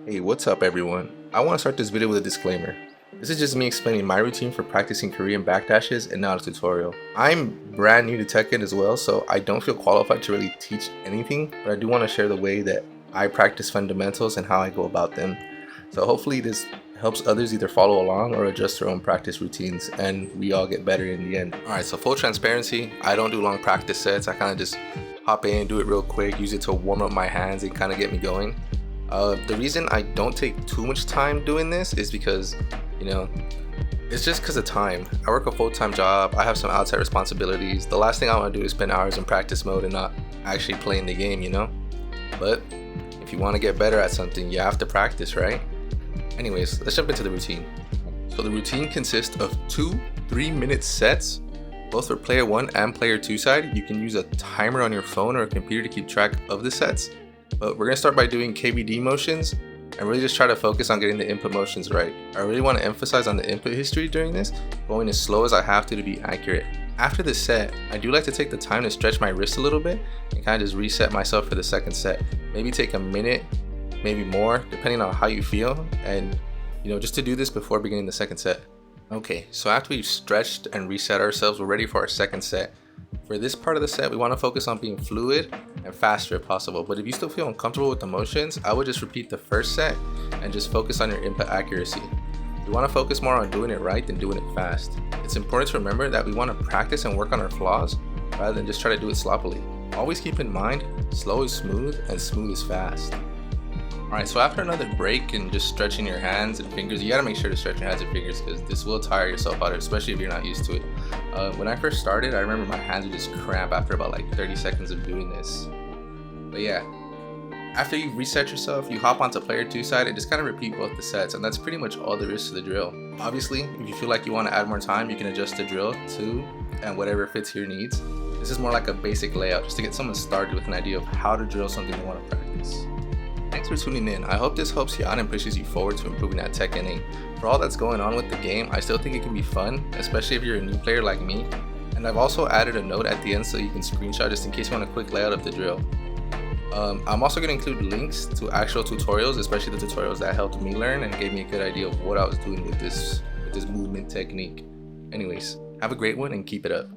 Hey, what's up everyone? I want to start this video with a disclaimer. This is just me explaining my routine for practicing Korean backdashes and not a tutorial. I'm brand new to Tekken as well, so I don't feel qualified to really teach anything, but I do want to share the way that I practice fundamentals and how I go about them. So hopefully this helps others either follow along or adjust their own practice routines and we all get better in the end. Alright, so full transparency, I don't do long practice sets. I kind of just hop in, do it real quick, use it to warm up my hands and kind of get me going. The reason I don't take too much time doing this is because, it's just because of time. I work a full-time job, I have some outside responsibilities. The last thing I want to do is spend hours in practice mode and not actually playing the game, But if you want to get better at something, you have to practice, right? Anyways, let's jump into the routine. So the routine consists of 2 3-minute sets, both for player 1 and player 2 side. You can use a timer on your phone or a computer to keep track of the sets. But we're going to start by doing KBD motions and really just try to focus on getting the input motions right. I really want to emphasize on the input history during this, going as slow as I have to be accurate. After the set, I do like to take the time to stretch my wrist a little bit and kind of just reset myself for the second set. Maybe take a minute, maybe more, depending on how you feel, and just to do this before beginning the second set. Okay, so after we've stretched and reset ourselves, we're ready for our second set. For this part of the set, we want to focus on being fluid and faster if possible, but if you still feel uncomfortable with the motions, I would just repeat the first set and just focus on your input accuracy. We want to focus more on doing it right than doing it fast. It's important to remember that we want to practice and work on our flaws rather than just try to do it sloppily. Always keep in mind, slow is smooth and smooth is fast. Alright, so after another break and just stretching your hands and fingers, you gotta make sure to stretch your hands and fingers because this will tire yourself out, especially if you're not used to it. When I first started, I remember my hands would just cramp after about like 30 seconds of doing this. But yeah, after you reset yourself, you hop onto player 2 side and just kind of repeat both the sets, and that's pretty much all there is to the drill. Obviously, if you feel like you want to add more time, you can adjust the drill to and whatever fits your needs. This is more like a basic layout just to get someone started with an idea of how to drill something they want to practice. Thanks for tuning in. I hope this helps you out and pushes you forward to improving at Tekken. For all that's going on with the game, I still think it can be fun, especially if you're a new player like me. And I've also added a note at the end so you can screenshot just in case you want a quick layout of the drill. I'm also going to include links to actual tutorials, especially the tutorials that helped me learn and gave me a good idea of what I was doing with this movement technique. Anyways, have a great one and keep it up.